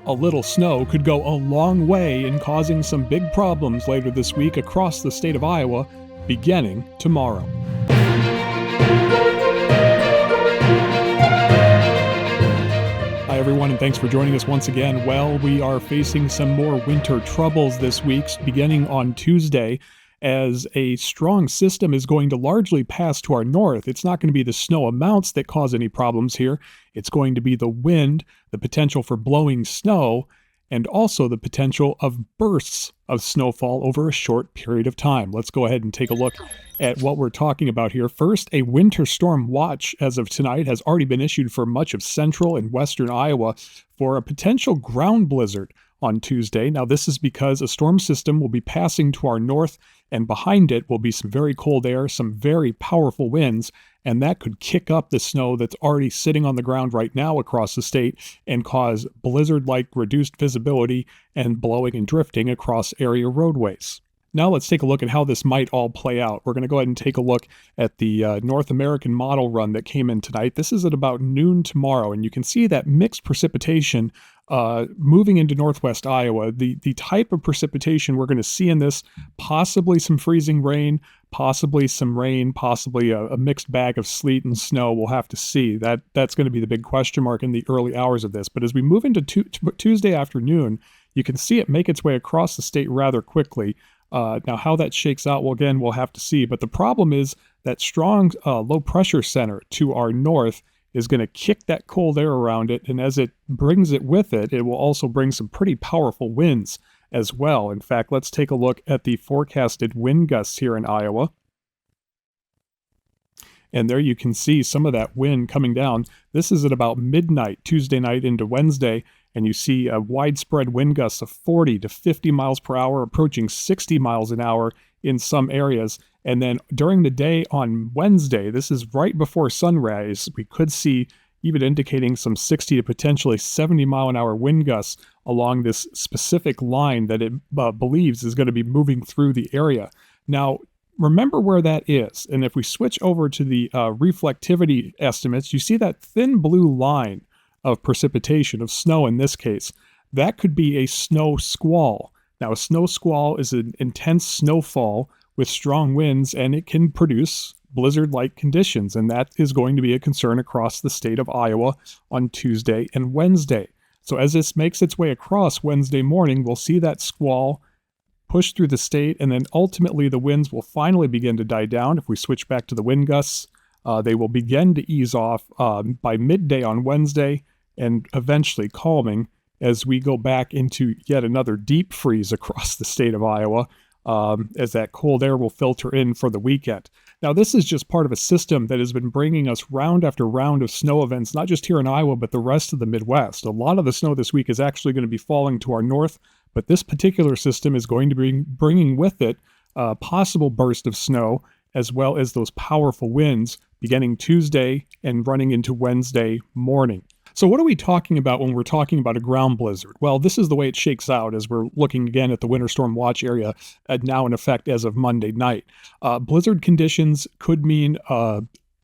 A little snow could go a long way in causing some big problems later this week across the state of Iowa, beginning tomorrow. Hi, everyone, and thanks for joining us once again. Well, we are facing some more winter troubles this week, beginning on Tuesday, as a strong system is going to largely pass to our north. It's not going to be the snow amounts that cause any problems here. It's going to be the wind, the potential for blowing snow, and also the potential of bursts of snowfall over a short period of time. Let's go ahead and take a look at what we're talking about here. First, a winter storm watch as of tonight has already been issued for much of central and western Iowa for a potential ground blizzard on Tuesday. Now, this is because a storm system will be passing to our north, and behind it will be some very cold air, some very powerful winds, and that could kick up the snow that's already sitting on the ground right now across the state and cause blizzard-like reduced visibility and blowing and drifting across area roadways. Now let's take a look at how this might all play out. We're going to go ahead and take a look at the North American model run that came in tonight. This is at about noon tomorrow, and you can see that mixed precipitation moving into northwest Iowa. The type of precipitation we're going to see in this, possibly some freezing rain, possibly some rain, possibly a mixed bag of sleet and snow. We'll have to see. That's going to be the big question mark in the early hours of this. But as we move into Tuesday afternoon, you can see it make its way across the state rather quickly. Now, how that shakes out, well, again, we'll have to see. But the problem is that strong low pressure center to our north is going to kick that cold air around it. And as it brings it with it, it will also bring some pretty powerful winds as well. In fact, let's take a look at the forecasted wind gusts here in Iowa. And there you can see some of that wind coming down. This is at about midnight, Tuesday night into Wednesday. And you see a widespread wind gusts of 40 to 50 miles per hour, approaching 60 miles an hour in some areas. And then during the day on Wednesday, this is right before sunrise, we could see even indicating some 60 to potentially 70 mile an hour wind gusts along this specific line that it believes is going to be moving through the area. Now, remember where that is. And if we switch over to the reflectivity estimates, you see that thin blue line of precipitation, of snow in this case. That could be a snow squall. Now, a snow squall is an intense snowfall with strong winds, and it can produce blizzard-like conditions, and that is going to be a concern across the state of Iowa on Tuesday and Wednesday. So as this makes its way across Wednesday morning, we'll see that squall push through the state, and then ultimately the winds will finally begin to die down. If we switch back to the wind gusts, they will begin to ease off by midday on Wednesday and eventually calming as we go back into yet another deep freeze across the state of Iowa as that cold air will filter in for the weekend. Now, this is just part of a system that has been bringing us round after round of snow events, not just here in Iowa, but the rest of the Midwest. A lot of the snow this week is actually going to be falling to our north, but this particular system is going to be bringing with it a possible burst of snow, as well as those powerful winds beginning Tuesday and running into Wednesday morning. So what are we talking about when we're talking about a ground blizzard? Well, this is the way it shakes out as we're looking again at the winter storm watch area now in effect as of Monday night. Blizzard conditions could mean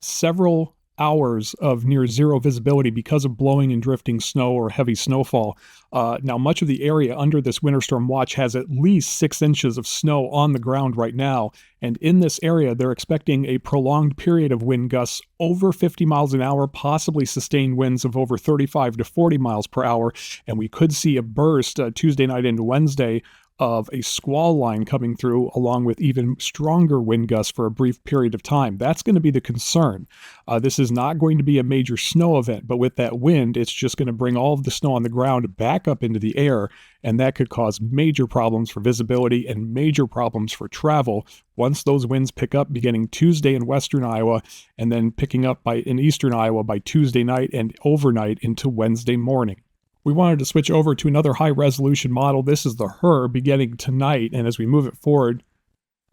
several hours of near zero visibility because of blowing and drifting snow or heavy snowfall. Now, much of the area under this winter storm watch has at least 6 inches of snow on the ground right now. And in this area, they're expecting a prolonged period of wind gusts over 50 miles an hour, possibly sustained winds of over 35 to 40 miles per hour. And we could see a burst Tuesday night into Wednesday of a squall line coming through, along with even stronger wind gusts for a brief period of time. That's going to be the concern. This is not going to be a major snow event, but with that wind, it's just going to bring all of the snow on the ground back up into the air, and that could cause major problems for visibility and major problems for travel once those winds pick up beginning Tuesday in western Iowa, and then picking up in eastern Iowa by Tuesday night and overnight into Wednesday morning. We wanted to switch over to another high-resolution model. This is the HRRR beginning tonight, and as we move it forward,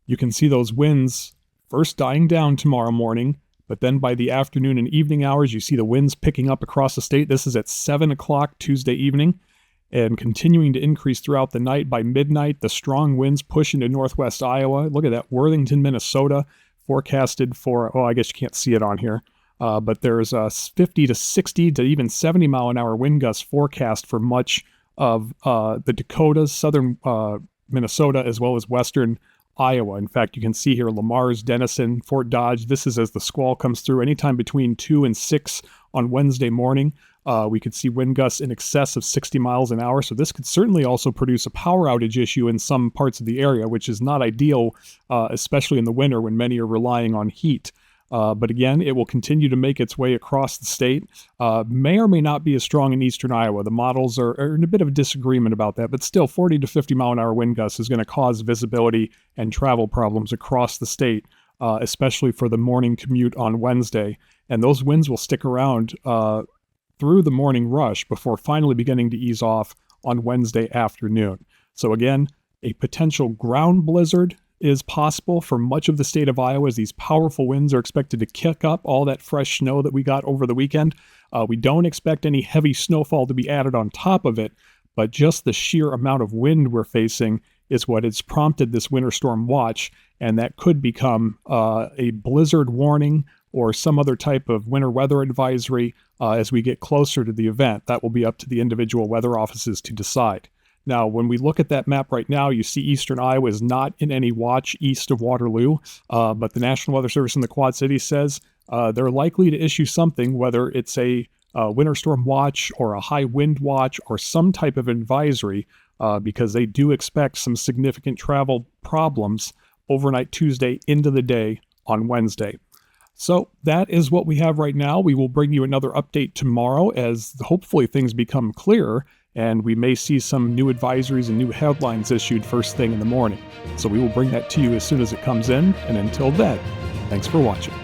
you can see those winds first dying down tomorrow morning, but then by the afternoon and evening hours, you see the winds picking up across the state. This is at 7 o'clock Tuesday evening, and continuing to increase throughout the night. By midnight, the strong winds push into northwest Iowa. Look at that, Worthington, Minnesota, forecasted for, I guess you can't see it on here, but there's 50 to 60 to even 70 mile an hour wind gusts forecast for much of the Dakotas, southern Minnesota, as well as western Iowa. In fact, you can see here Lamar's, Denison, Fort Dodge. This is as the squall comes through. Anytime between 2 and 6 on Wednesday morning, we could see wind gusts in excess of 60 miles an hour. So this could certainly also produce a power outage issue in some parts of the area, which is not ideal, especially in the winter when many are relying on heat. But again, it will continue to make its way across the state. May or may not be as strong in eastern Iowa. The models are in a bit of a disagreement about that, but still 40 to 50 mile an hour wind gusts is going to cause visibility and travel problems across the state, especially for the morning commute on Wednesday. And those winds will stick around through the morning rush before finally beginning to ease off on Wednesday afternoon. So again, a potential ground blizzard is possible for much of the state of Iowa as these powerful winds are expected to kick up all that fresh snow that we got over the weekend. We don't expect any heavy snowfall to be added on top of it, but just the sheer amount of wind we're facing is what has prompted this winter storm watch, and that could become a blizzard warning or some other type of winter weather advisory as we get closer to the event. That will be up to the individual weather offices to decide. Now, when we look at that map right now, you see eastern Iowa is not in any watch east of Waterloo, but the National Weather Service in the Quad Cities says they're likely to issue something, whether it's a winter storm watch or a high wind watch or some type of advisory, because they do expect some significant travel problems overnight Tuesday into the day on Wednesday. So that is what we have right now. We will bring you another update tomorrow as hopefully things become clearer and we may see some new advisories and new headlines issued first thing in the morning. So we will bring that to you as soon as it comes in, and until then, thanks for watching.